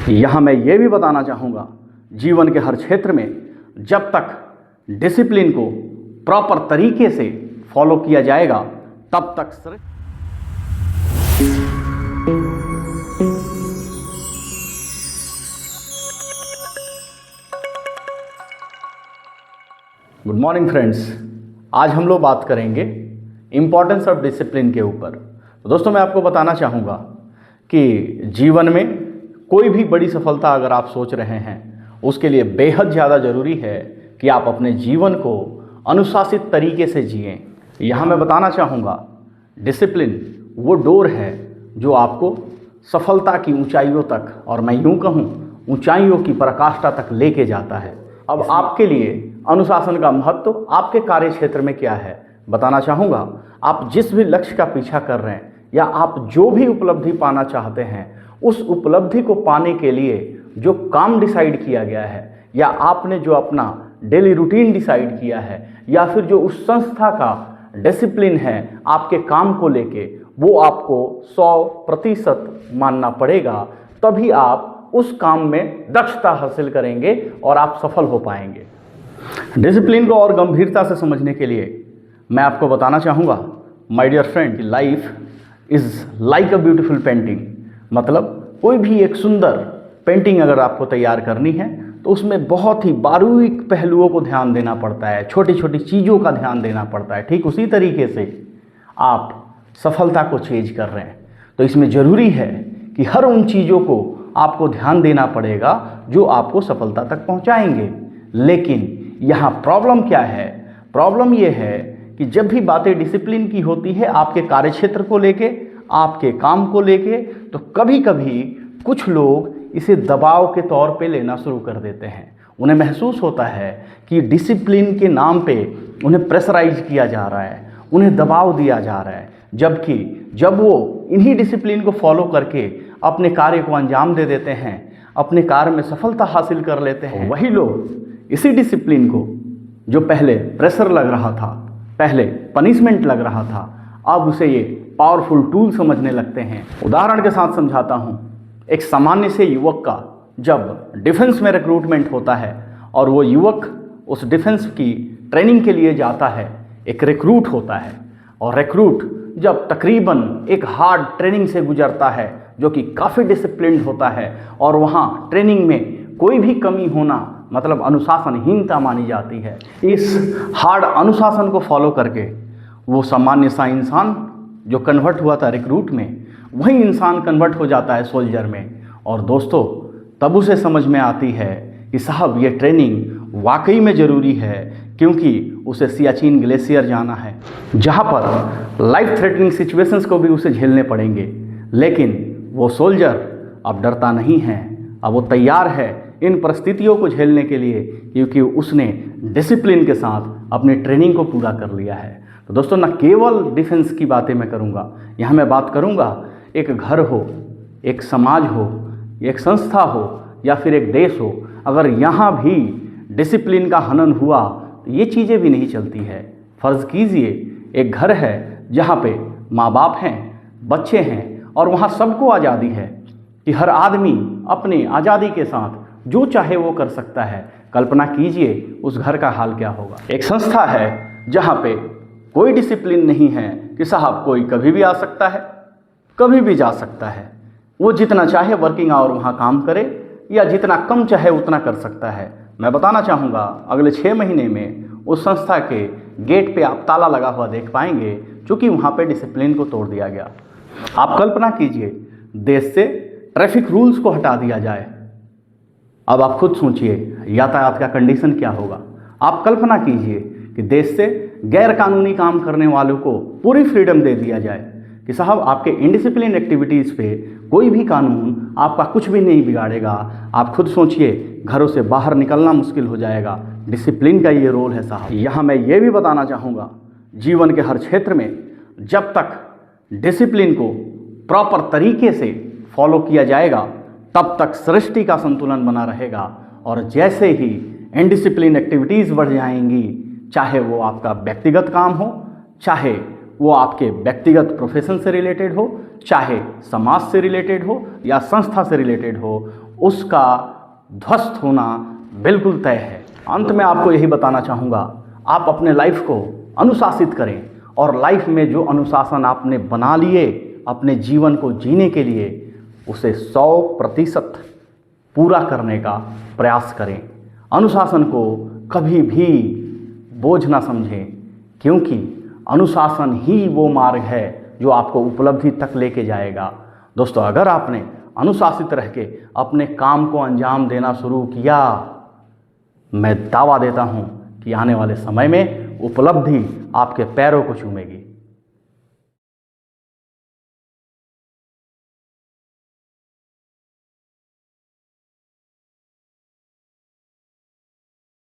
यहाँ मैं ये भी बताना चाहूँगा, जीवन के हर क्षेत्र में जब तक डिसिप्लिन को प्रॉपर तरीके से फॉलो किया जाएगा तब तक गुड मॉर्निंग फ्रेंड्स। आज हम लोग बात करेंगे इम्पॉर्टेंस ऑफ डिसिप्लिन के ऊपर। तो दोस्तों, मैं आपको बताना चाहूँगा कि जीवन में कोई भी बड़ी सफलता अगर आप सोच रहे हैं, उसके लिए बेहद ज़्यादा ज़रूरी है कि आप अपने जीवन को अनुशासित तरीके से जिएं। यहाँ मैं बताना चाहूँगा, डिसिप्लिन वो डोर है जो आपको सफलता की ऊंचाइयों तक, और मैं यूँ कहूँ ऊंचाइयों की पराकाष्ठा तक लेके जाता है। अब आपके लिए अनुशासन का महत्व आपके कार्य क्षेत्र में क्या है, बताना चाहूँगा। आप जिस भी लक्ष्य का पीछा कर रहे हैं या आप जो भी उपलब्धि पाना चाहते हैं, उस उपलब्धि को पाने के लिए जो काम डिसाइड किया गया है, या आपने जो अपना डेली रूटीन डिसाइड किया है, या फिर जो उस संस्था का डिसिप्लिन है आपके काम को लेके, वो आपको 100% मानना पड़ेगा। तभी आप उस काम में दक्षता हासिल करेंगे और आप सफल हो पाएंगे। डिसिप्लिन को और गंभीरता से समझने के लिए मैं आपको बताना चाहूँगा, my dear friend, life is like a beautiful painting. मतलब कोई भी एक सुंदर पेंटिंग अगर आपको तैयार करनी है तो उसमें बहुत ही बारीक पहलुओं को ध्यान देना पड़ता है, छोटी छोटी चीज़ों का ध्यान देना पड़ता है। ठीक उसी तरीके से आप सफलता को चेज कर रहे हैं तो इसमें ज़रूरी है कि हर उन चीज़ों को आपको ध्यान देना पड़ेगा जो आपको सफलता तक पहुंचाएंगे। लेकिन यहाँ प्रॉब्लम क्या है? प्रॉब्लम ये है कि जब भी बातें डिसिप्लिन की होती है आपके कार्यक्षेत्र को लेके, आपके काम को लेके, तो कभी कभी कुछ लोग इसे दबाव के तौर पे लेना शुरू कर देते हैं। उन्हें महसूस होता है कि डिसिप्लिन के नाम पे उन्हें प्रेशराइज किया जा रहा है, उन्हें दबाव दिया जा रहा है। जबकि जब वो इन्हीं डिसिप्लिन को फॉलो करके अपने कार्य को अंजाम दे देते हैं, अपने कार्य में सफलता हासिल कर लेते हैं, वही लोग इसी डिसिप्लिन को, जो पहले प्रेशर लग रहा था, पहले पनिशमेंट लग रहा था, अब उसे ये पावरफुल टूल समझने लगते हैं। उदाहरण के साथ समझाता हूँ। एक सामान्य से युवक का जब डिफेंस में रिक्रूटमेंट होता है और वो युवक उस डिफेंस की ट्रेनिंग के लिए जाता है, एक रिक्रूट होता है, और रिक्रूट जब तकरीबन एक हार्ड ट्रेनिंग से गुजरता है जो कि काफ़ी डिसिप्लिन्ड होता है, और वहाँ ट्रेनिंग में कोई भी कमी होना मतलब अनुशासनहीनता मानी जाती है। इस हार्ड अनुशासन को फॉलो करके वो सामान्य सा इंसान जो कन्वर्ट हुआ था रिक्रूट में, वही इंसान कन्वर्ट हो जाता है सोल्जर में। और दोस्तों, तब उसे समझ में आती है कि साहब ये ट्रेनिंग वाकई में ज़रूरी है, क्योंकि उसे सियाचिन ग्लेशियर जाना है, जहाँ पर लाइफ थ्रेटनिंग सिचुएशंस को भी उसे झेलने पड़ेंगे। लेकिन वो सोल्जर अब डरता नहीं है, अब वो तैयार है इन परिस्थितियों को झेलने के लिए, क्योंकि उसने डिसिप्लिन के साथ अपनी ट्रेनिंग को पूरा कर लिया है। तो दोस्तों, न केवल डिफेंस की बातें मैं करूँगा, यहाँ मैं बात करूँगा एक घर हो, एक समाज हो, एक संस्था हो, या फिर एक देश हो, अगर यहाँ भी डिसिप्लिन का हनन हुआ तो ये चीज़ें भी नहीं चलती है। फ़र्ज़ कीजिए एक घर है जहाँ पे माँ बाप हैं, बच्चे हैं, और वहाँ सबको आज़ादी है कि हर आदमी अपनी आज़ादी के साथ जो चाहे वो कर सकता है। कल्पना कीजिए उस घर का हाल क्या होगा। एक संस्था है जहाँ पे कोई डिसिप्लिन नहीं है कि साहब कोई कभी भी आ सकता है, कभी भी जा सकता है, वो जितना चाहे वर्किंग आवर वहाँ काम करे, या जितना कम चाहे उतना कर सकता है। मैं बताना चाहूँगा, अगले 6 महीने में उस संस्था के गेट पे आप ताला लगा हुआ देख पाएंगे, क्योंकि वहाँ पे डिसिप्लिन को तोड़ दिया गया। आप कल्पना कीजिए देश से ट्रैफिक रूल्स को हटा दिया जाए, अब आप खुद सोचिए यातायात का कंडीशन क्या होगा। आप कल्पना कीजिए कि देश से गैर कानूनी काम करने वालों को पूरी फ्रीडम दे दिया जाए कि साहब आपके इनडिसिप्लिन एक्टिविटीज़ पे कोई भी कानून आपका कुछ भी नहीं बिगाड़ेगा। आप खुद सोचिए, घरों से बाहर निकलना मुश्किल हो जाएगा। डिसिप्लिन का ये रोल है साहब। यहाँ मैं ये भी बताना चाहूँगा, जीवन के हर क्षेत्र में जब तक डिसिप्लिन को प्रॉपर तरीके से फॉलो किया जाएगा तब तक सृष्टि का संतुलन बना रहेगा। और जैसे ही इनडिसिप्लिन एक्टिविटीज़ बढ़ जाएंगी, चाहे वो आपका व्यक्तिगत काम हो, चाहे वो आपके व्यक्तिगत प्रोफेशन से रिलेटेड हो, चाहे समाज से रिलेटेड हो या संस्था से रिलेटेड हो, उसका ध्वस्त होना बिल्कुल तय है। अंत में आपको यही बताना चाहूँगा, आप अपने लाइफ को अनुशासित करें और लाइफ में जो अनुशासन आपने बना लिए अपने जीवन को जीने के लिए, उसे 100% पूरा करने का प्रयास करें। अनुशासन को कभी भी बोझ ना समझें, क्योंकि अनुशासन ही वो मार्ग है जो आपको उपलब्धि तक लेके जाएगा। दोस्तों, अगर आपने अनुशासित रह के अपने काम को अंजाम देना शुरू किया, मैं दावा देता हूं कि आने वाले समय में उपलब्धि आपके पैरों को चूमेगी।